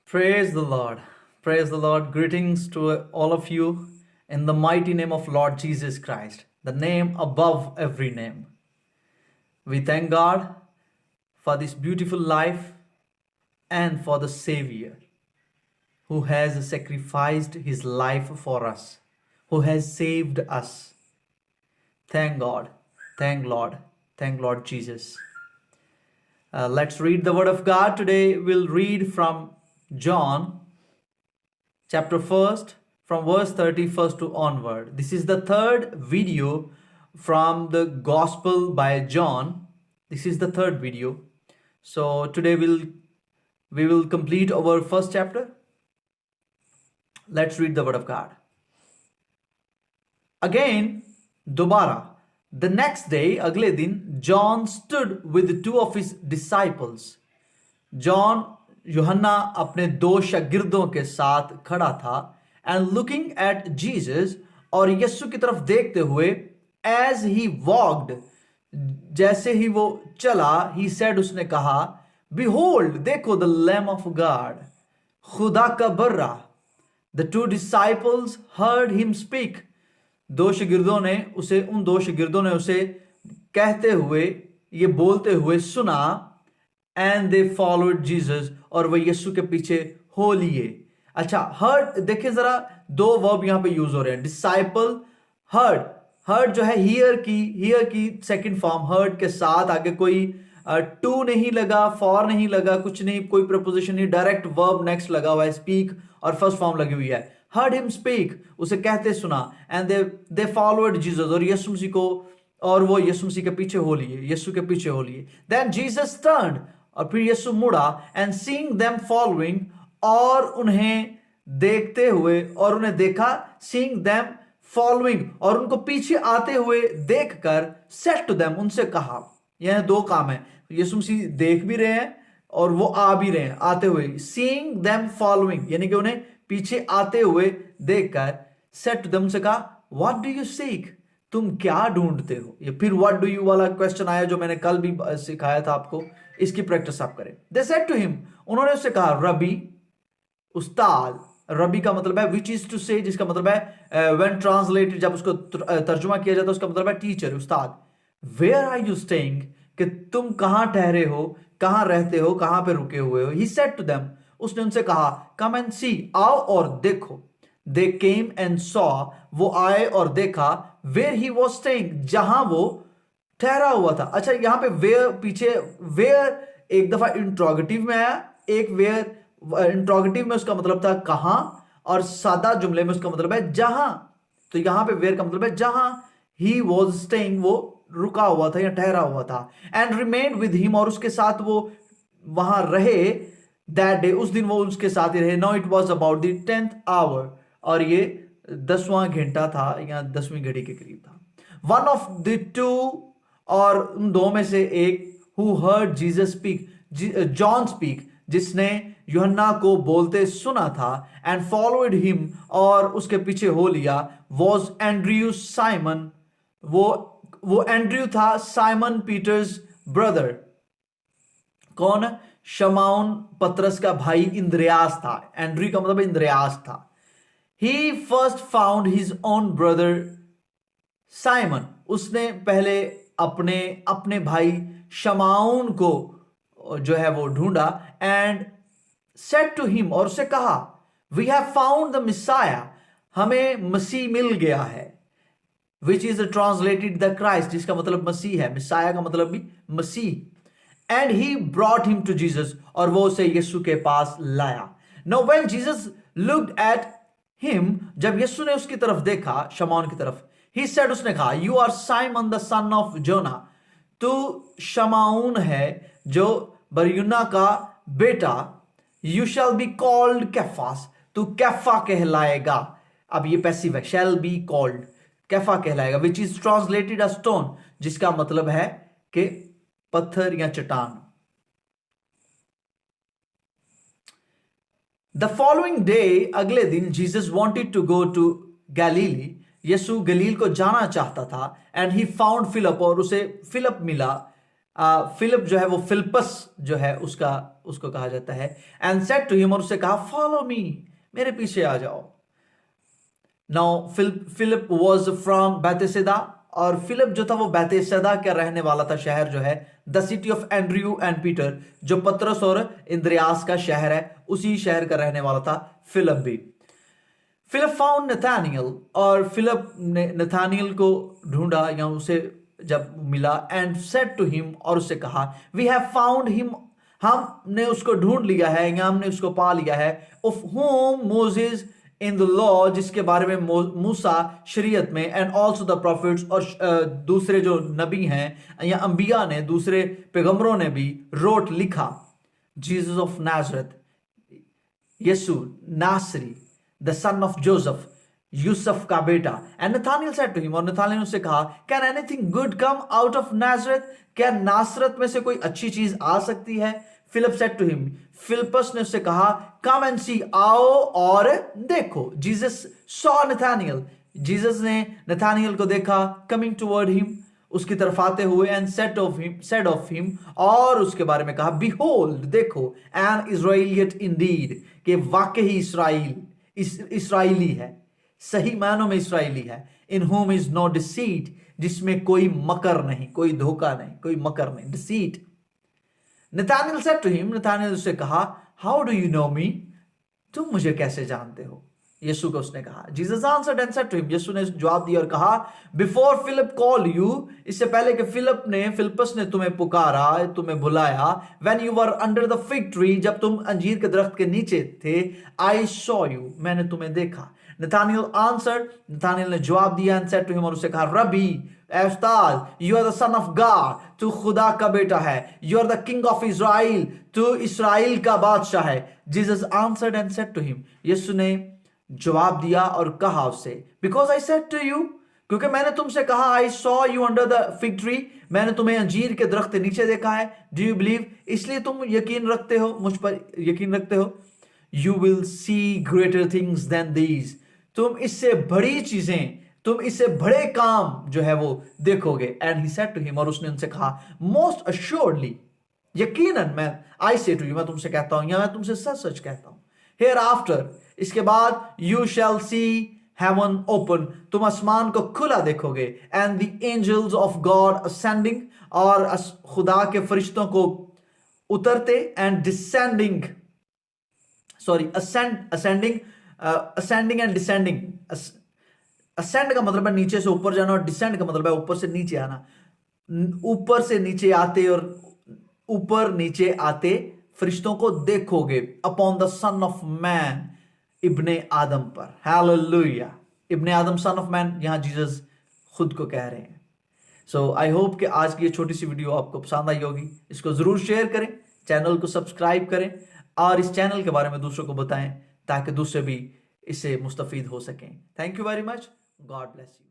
Praise the Lord. Praise the Lord. Greetings to all of you in the mighty name of Lord Jesus Christ, the name above every name. We thank God for this beautiful life and for the Savior who has sacrificed his life for us, who has saved us. Thank God. Thank Lord. Thank Lord Jesus. Let's read the Word of God. Today we'll read from John chapter 1st from verse 31st to onward. This is the third video from the Gospel by John. This is the third video. So today we will complete our first chapter. Let's read the Word of God. Again, दोबारा. The next day, अगले दिन, John stood with two of his disciples. John यूहन्ना अपने दो शागिर्दों के साथ खड़ा था and looking at Jesus और यीशु की तरफ देखते हुए as he walked जैसे ही वो चला he said उसने कहा behold देखो the Lamb of God खुदा का बर्रा. The two disciples heard him speak. उन दो शागिर्दों ने उसे कहते हुए ये बोलते हुए सुना and they followed Jesus और वह यीशु के पीछे हो लिए. अच्छा, heard देखिए जरा दो वर्ब यहां पे यूज हो रहे हैं. डिसाइपल heard जो है hear की सेकंड फॉर्म heard के साथ आगे कोई टू नहीं लगा, फॉर नहीं लगा, कुछ नहीं, कोई प्रपोजिशन नहीं, डायरेक्ट वर्ब नेक्स्ट लगा हुआ है. स्पीक और फर्स्ट फॉर्म लगी हुई है. heard him speak उसे कहते सुना and they followed Jesus और यीशु मसीह को और वो यीशु मसीह के पीछे हो लिए, यीशु के पीछे हो लिए. Then Jesus turned और फिर यीशु मुड़ा and seeing them following और उन्हें देखते हुए और उन्हें देखा seeing them following और उनको पीछे आते हुए देखकर said to them उनसे कहा. यह दो काम है, यीशु मसीह देख भी रहे हैं और वो आ भी रहे हैं आते हुए. seeing them following यानी कि उन्हें पीछे आते हुए देखकर said to them उनसे कहा what do you seek तुम क्या ढूंढते हो. ये फिर what do you वाला क्वेश्चन आया जो मैंने कल भी सिखाया था आपको, इसकी प्रैक्टिस आप करें. They said to him उन्होंने उससे कहा रबी उस्ताद. रबी का मतलब है which is to say जिसका मतलब है when translated जब उसको तर्जुमा किया जाता है उसका मतलब है teacher, Ustad. Where are you staying कि तुम कहां ठहरे हो, कहां रहते हो, कहां पे रुके हुए हो. He said to them उसने उनसे कहा come and see आओ और देखो. They came and saw वो आए और देखा where he was staying जहां वो ठहरा हुआ था. अच्छा, यहां पे where पीछे where एक दफा इंट्रोगेटिव में आया, एक where इंट्रोगेटिव में उसका मतलब था कहां और सादा जुमले में उसका मतलब है जहां. तो यहां पे where का मतलब है जहां he was staying वो रुका हुआ था या ठहरा हुआ था. and remained with him और उसके साथ वो वहां रहे that day उस दिन वो उसके साथ ही रहे. now it was about the 10th hour और ये 10वां घंटा था या 10वीं घड़ी के करीब था. one of the two और उन दो में से एक who heard Jesus speak John speak जिसने यूहन्ना को बोलते सुना था and followed him और उसके पीछे हो लिया was Andrew Simon. वो एंड्रयू था साइमन पीटर्स ब्रदर. कौन? शमाउन पतरस का भाई इंद्रियास था. एंड्रयू का मतलब इंद्रियास था. He first found his own brother Simon. उसने पहले अपने भाई शमाउन को जो है वो ढूंढा एंड सेड टू हिम और उससे कहा we have found the Messiah हमें मसीह मिल गया है. which is translated the Christ जिसका मतलब मसीह है. मिसाया का मतलब भी मसीह. and he brought him to Jesus और वो उसे यीशु के पास लाया. now when Jesus looked at him जब यीशु ने उसकी तरफ देखा, शमौन की तरफ, he said उसने कहा you are Simon the son of Jonah तू शमाउन है जो बरयुन्ना का बेटा. you shall be called Cephas तू कैफा कहलाएगा. अब ये पैसिव है, shall be called कैफा कहलाएगा which is translated as stone जिसका मतलब है कि पत्थर या चट्टान. The following day अगले दिन Jesus wanted to go to Galilee. यीशु गलील को जाना चाहता था and he found Philip और उसे फिलिप मिला. फिलिप जो है वो फिलिपस जो है उसको कहा जाता है। एंड सेड टू हिम, और उससे कहा फॉलो मी, मेरे पीछे आ जाओ। नाउ फिलिप वाज फ्रॉम बेथेसदा, और फिलिप जो था वो बेथेसदा का रहने वाला था, शहर जो है the city of Andrew and Peter, जो पतरस और इंद्रियास का शहर है, उसी शहर का रहने वाला था फिलिप भी। फिलिप फाउंड नथानियल, और फिलिप ने नथानियल को ढूंढा या उसे जब मिला, एंड सेड टू हिम, और उससे कहा वी हैव फाउंड हिम, हमने उसको ढूंढ लिया है या हमने उसको पा लिया है, of home Moses in the law, जिसके बारे में मूसा शरीयत में, एंड ऑल्सो द प्रॉफिट्स, और दूसरे जो नबी हैं या अंबिया ने, दूसरे पैगंबरों ने भी रोट लिखा। जीसस ऑफ नाजरत, यीशु नासरी, द सन ऑफ जोसेफ, यूसुफ का बेटा। And Nathaniel said to him, और नथानियल ने उससे कहा can anything good come out of Nazareth, क्या नासरत में से कोई अच्छी चीज आ सकती है? फिलिप सेड टू हिम, फिलिपस ने उससे कहा कम एंड सी, आओ और देखो। जीसस सॉ नथानियल, जीसस ने नथानियल को देखा, कमिंग टुवर्ड हिम, उसकी तरफ आते हुए, एंड सेड ऑफ हिम, और उसके बारे में कहा बिहोल्ड, देखो, एन इज़राइलियट इंडीड, कि वाकई इस्राएली है, सही मायनों में इस्राएली है। इन होम इज नो डिसीट, जिसमें कोई मकर नहीं, कोई धोखा नहीं, कोई मकर नहीं, deceit. Nathaniel said to him, Nathaniel उससे कहा how do you know me, तुम मुझे कैसे जानते हो? यीशु को उसने कहा। Jesus answered and said to him, यीशु ने जवाब दिया और कहा बिफोर फिलिप कॉल यू, इससे पहले कि फिलिपस ने तुम्हें पुकारा, तुम्हें बुलाया, when you were under the fig tree, जब तुम अंजीर के दरख्त के नीचे थे, आई सॉ यू, मैंने तुम्हें देखा। नथानियल आंसर्ड, नथानियल ने जवाब दिया, एंड सेड टू हिम, और उससे कहा रबी, उस्ताद, you are the son of God, तू खुदा का बेटा है, you are the king of Israel, तू इस्राइल का बादशाह है। Jesus answered and said to him, यीशु ने जवाब दिया और कहा उससे because I said to you, क्योंकि मैंने तुमसे कहा, I saw you under the fig tree, मैंने तुम्हें अंजीर के दरख्त के नीचे देखा है। डू यू बिलीव, इसलिए तुम यकीन रखते हो, मुझ पर यकीन रखते हो। You will see greater things than these, तुम इससे बड़ी चीजें, तुम इससे बड़े काम जो है वो देखोगे। And he said to him, और उसने उनसे कहा मोस्ट अश्योर्डली, यकीनन मैं, आई से टू यू, मैं तुमसे कहता हूं, या मैं तुमसे सच सच कहता हूं, हेयर आफ्टर, इसके बाद, you shall see heaven open, तुम आसमान को खुला देखोगे, and the angels of God ascending, और खुदा के फरिश्तों को उतरते, and descending, sorry ascending and descending. Ascend का मतलब है नीचे से ऊपर जाना, और डिसेंड का मतलब है ऊपर से नीचे आना। ऊपर से नीचे आते और ऊपर नीचे आते फरिश्तों को देखोगे, upon the son of man, इब्ने आदम पर। हालेलुया, इब्ने आदम सन ऑफ मैन, यहां जीसस खुद को कह रहे हैं। सो आई होप कि आज की ये छोटी सी वीडियो आपको पसंद आई होगी। इसको जरूर शेयर करें, चैनल को सब्सक्राइब करें, और इस चैनल के बारे में दूसरों को बताएं, ताकि दूसरे भी इससे मुस्तफीद हो सकें। Thank you very much, God bless you.